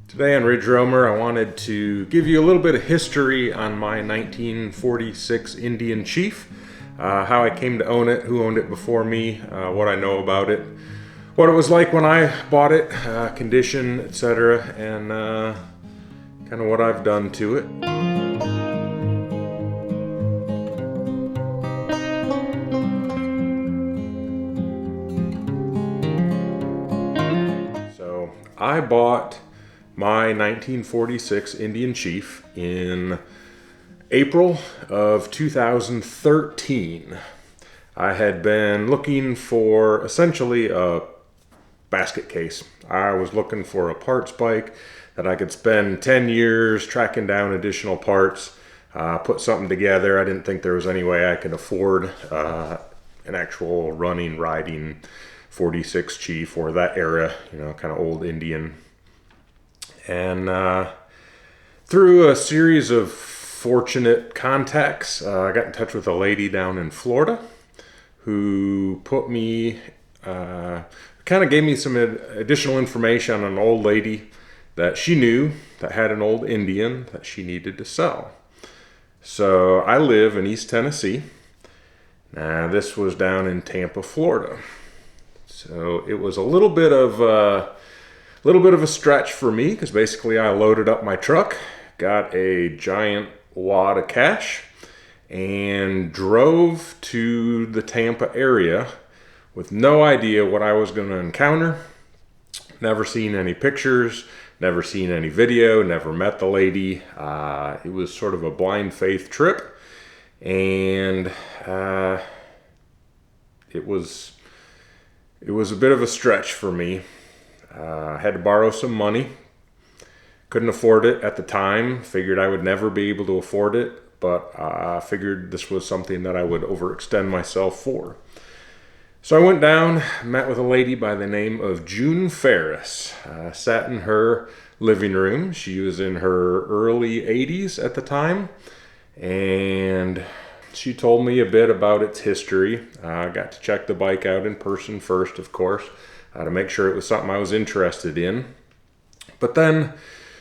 Today on Ridge Roamer, I wanted to give you a little bit of history on my 1946 Indian Chief, how I came to own it, who owned it before me, what I know about it, what it was like when I bought it, condition, etc., and kind of what I've done to it. So I bought my 1946 Indian Chief in April of 2013. I had been looking for essentially a basket case. I was looking for a parts bike that I could spend 10 years tracking down additional parts, put something together. I didn't think there was any way I could afford an actual riding 46 Chief or that era, kind of old Indian. And through a series of fortunate contacts, I got in touch with a lady down in Florida who put me, kind of gave me some additional information on an old lady that she knew that had an old Indian that she needed to sell. So I live in East Tennessee. Now this was down in Tampa, Florida. So it was a little bit of a stretch for me because basically I loaded up my truck, got a giant wad of cash, and drove to the Tampa area with no idea what I was going to encounter. Never seen any pictures, never seen any video, never met the lady. It was sort of a blind faith trip, and it was a bit of a stretch for me. I had to borrow some money. Couldn't afford it at the time. Figured I would never be able to afford it, but I figured this was something that I would overextend myself for. So I went down, met with a lady by the name of June Ferris. Sat in her living room. She was in her early 80s at the time, and she told me a bit about its history. I got to check the bike out in person first, of course, to make sure it was something I was interested in. But then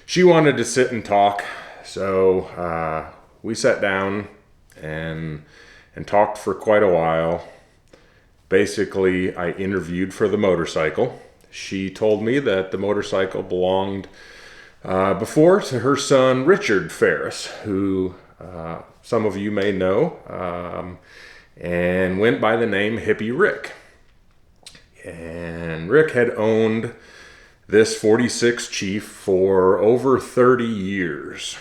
she wanted to sit and talk, so we sat down and talked for quite a while. Basically, I interviewed for the motorcycle. She told me that the motorcycle belonged before to her son Richard Ferris, who some of you may know, and went by the name Hippy Rick. And Rick had owned this 46 Chief for over 30 years.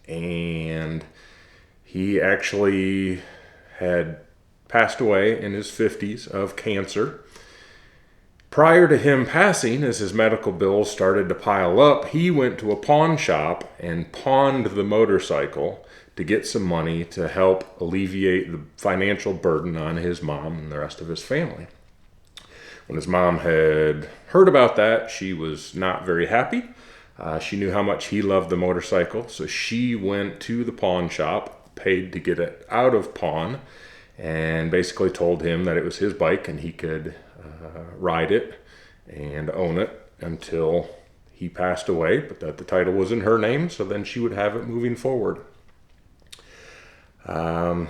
And he actually had passed away in his 50s of cancer. Prior to him passing, as his medical bills started to pile up, he went to a pawn shop and pawned the motorcycle to get some money to help alleviate the financial burden on his mom and the rest of his family. When his mom had heard about that, she was not very happy. She knew how much he loved the motorcycle, so she went to the pawn shop, paid to get it out of pawn, and basically told him that it was his bike and he could ride it and own it until he passed away, but that the title was in her name, so then she would have it moving forward.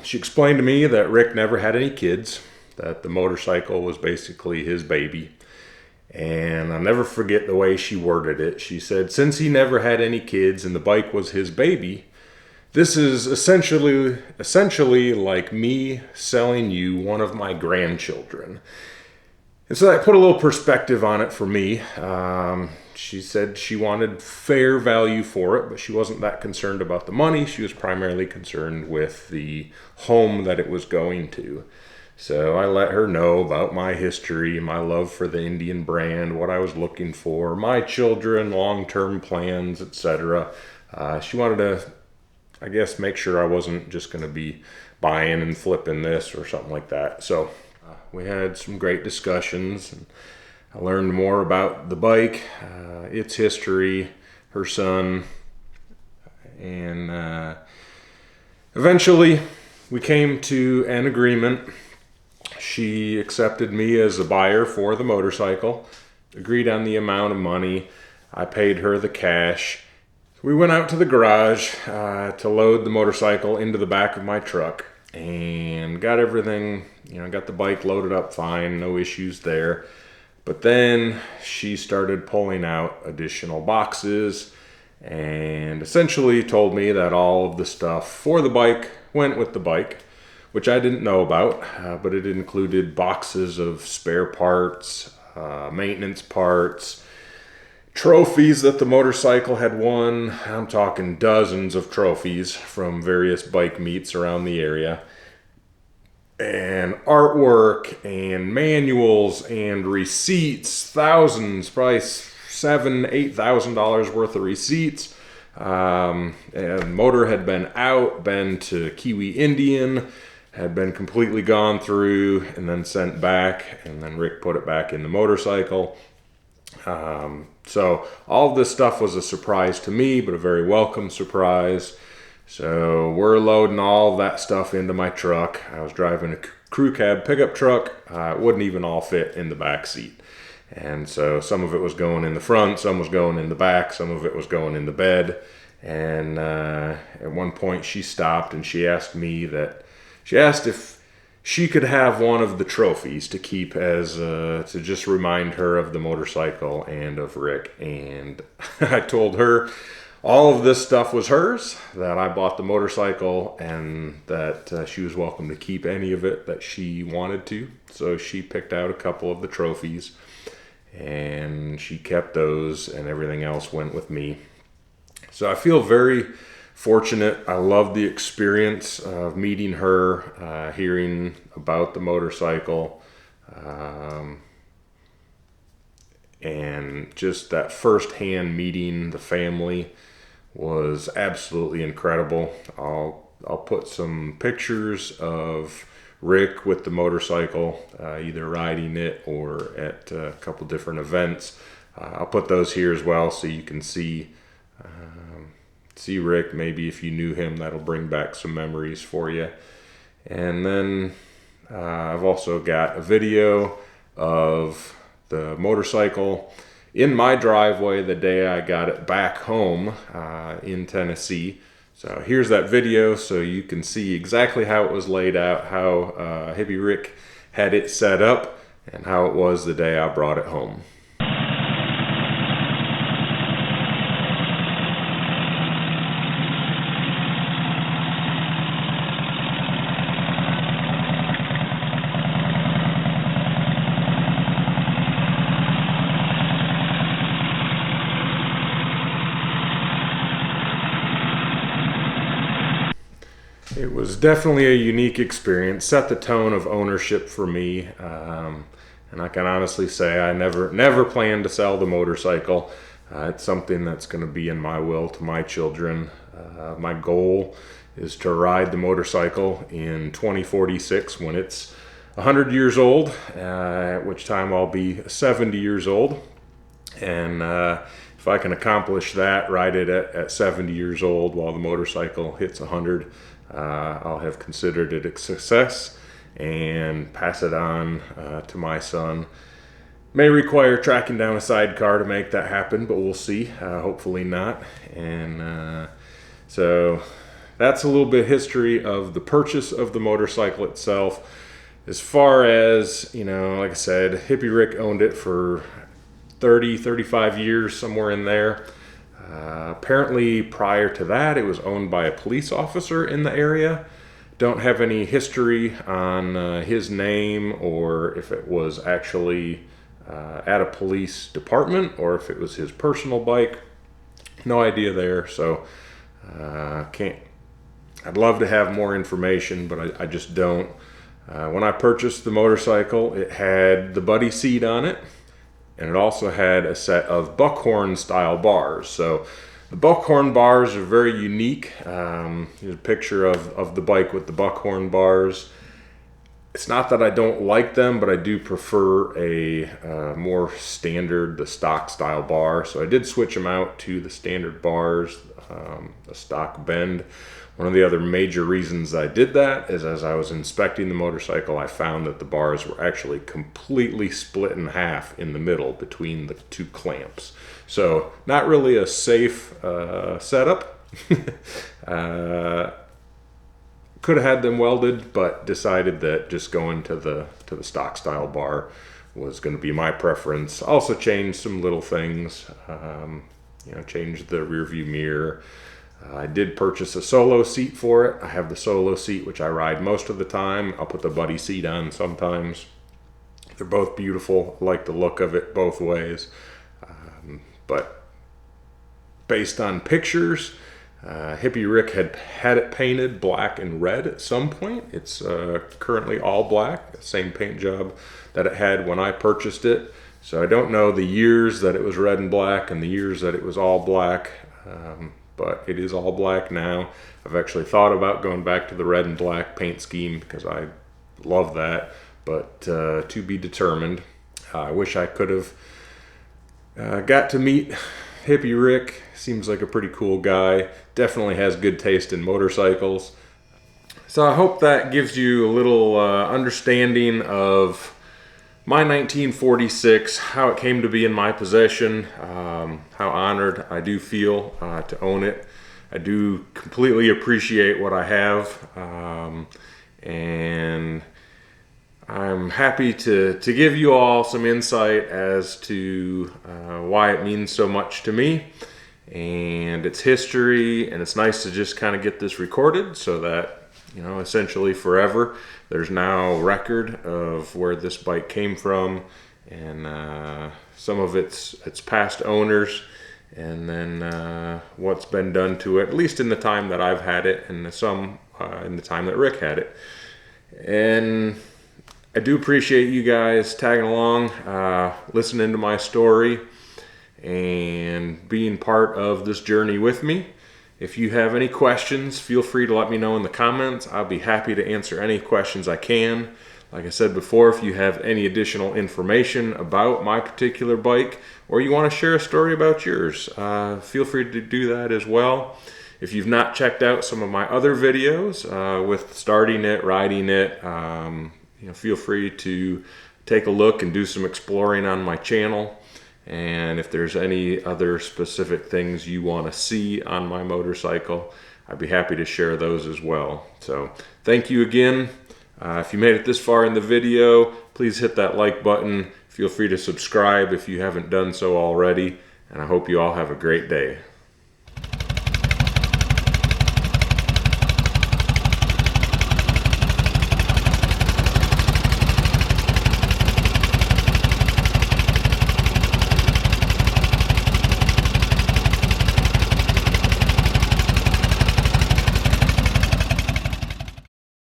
She explained to me that Rick never had any kids, that the motorcycle was basically his baby. And I'll never forget the way she worded it. She said, since he never had any kids and the bike was his baby, this is essentially like me selling you one of my grandchildren. And so that put a little perspective on it for me. She said she wanted fair value for it, but she wasn't that concerned about the money. She was primarily concerned with the home that it was going to. So I let her know about my history, my love for the Indian brand, what I was looking for, my children, long-term plans, etc. She wanted to, I guess, make sure I wasn't just going to be buying and flipping this or something like that. So we had some great discussions, and I learned more about the bike, its history, her son, and eventually we came to an agreement. She accepted me as a buyer for the motorcycle, agreed on the amount of money. I paid her the cash. We went out to the garage to load the motorcycle into the back of my truck and got everything, got the bike loaded up fine, no issues there. But then she started pulling out additional boxes and essentially told me that all of the stuff for the bike went with the bike, which I didn't know about, but it included boxes of spare parts, maintenance parts, trophies that the motorcycle had won. I'm talking dozens of trophies from various bike meets around the area, and artwork and manuals and receipts, thousands, probably $7,000-8,000 worth of receipts. And motor had been to Kiwi Indian, had been completely gone through and then sent back, and then Rick put it back in the motorcycle. So all of this stuff was a surprise to me, but a very welcome surprise. So we're loading all of that stuff into my truck. I was driving a crew cab pickup truck. It wouldn't even all fit in the back seat. And so some of it was going in the front, some was going in the back, some of it was going in the bed. And at one point she stopped and she asked if she could have one of the trophies to keep as to just remind her of the motorcycle and of Rick. And I told her all of this stuff was hers, that I bought the motorcycle, and that she was welcome to keep any of it that she wanted to. So she picked out a couple of the trophies and she kept those, and everything else went with me. So I feel very fortunate. I love the experience of meeting her, hearing about the motorcycle, and just that firsthand meeting the family was absolutely incredible. I'll put some pictures of Rick with the motorcycle, either riding it or at a couple different events. I'll put those here as well so you can see Rick. Maybe if you knew him, that'll bring back some memories for you. And then I've also got a video of the motorcycle in my driveway the day I got it back home in Tennessee. So here's that video so you can see exactly how it was laid out, how Hippy Rick had it set up, and how it was the day I brought it home. It was definitely a unique experience, set the tone of ownership for me, and I can honestly say I never planned to sell the motorcycle. It's something that's going to be in my will to my children. My goal is to ride the motorcycle in 2046 when it's 100 years old, at which time I'll be 70 years old. And if I can accomplish that, ride it at 70 years old while the motorcycle hits 100, I'll have considered it a success and pass it on to my son. May require tracking down a sidecar to make that happen, but we'll see. Hopefully not. And so that's a little bit of history of the purchase of the motorcycle itself. As far as, like I said, Hippy Rick owned it for 35 years, somewhere in there. Apparently prior to that, it was owned by a police officer in the area. Don't have any history on his name, or if it was actually at a police department, or if it was his personal bike. No idea there. So I'd love to have more information, but I just don't. When I purchased the motorcycle, it had the buddy seat on it, and it also had a set of buckhorn style bars. So the buckhorn bars are very unique. Here's a picture of the bike with the buckhorn bars. It's not that I don't like them, but I do prefer a more standard, the stock style bar. So I did switch them out to the standard bars. a stock bend. One of the other major reasons I did that is as I was inspecting the motorcycle, I found that the bars were actually completely split in half in the middle between the two clamps. So not really a safe setup. Could have had them welded, but decided that just going to the stock style bar was going to be my preference. Also changed some little things, changed the rear view mirror. I did purchase a solo seat for it. I have the solo seat, which I ride most of the time. I'll put the buddy seat on sometimes. They're both beautiful. I like the look of it both ways. But based on pictures, Hippy Rick had it painted black and red at some point. It's currently all black, same paint job that it had when I purchased it. So I don't know the years that it was red and black and the years that it was all black, but it is all black now. I've actually thought about going back to the red and black paint scheme because I love that, but to be determined. I wish I could have got to meet Hippy Rick. Seems like a pretty cool guy. Definitely has good taste in motorcycles. So I hope that gives you a little understanding of my 1946, how it came to be in my possession, how honored I do feel to own it. I do completely appreciate what I have, and I'm happy to give you all some insight as to why it means so much to me and its history. And it's nice to just kind of get this recorded so that, essentially forever, there's now record of where this bike came from and some of its past owners, and then what's been done to it, at least in the time that I've had it, and some in the time that Rick had it. And I do appreciate you guys tagging along, listening to my story, and being part of this journey with me. If you have any questions, feel free to let me know in the comments. I'll be happy to answer any questions I can. Like I said before, if you have any additional information about my particular bike, or you want to share a story about yours, feel free to do that as well. If you've not checked out some of my other videos with starting it, riding it, feel free to take a look and do some exploring on my channel. And if there's any other specific things you want to see on my motorcycle, I'd be happy to share those as well. So thank you again. If you made it this far in the video, please hit that like button. Feel free to subscribe if you haven't done so already. And I hope you all have a great day.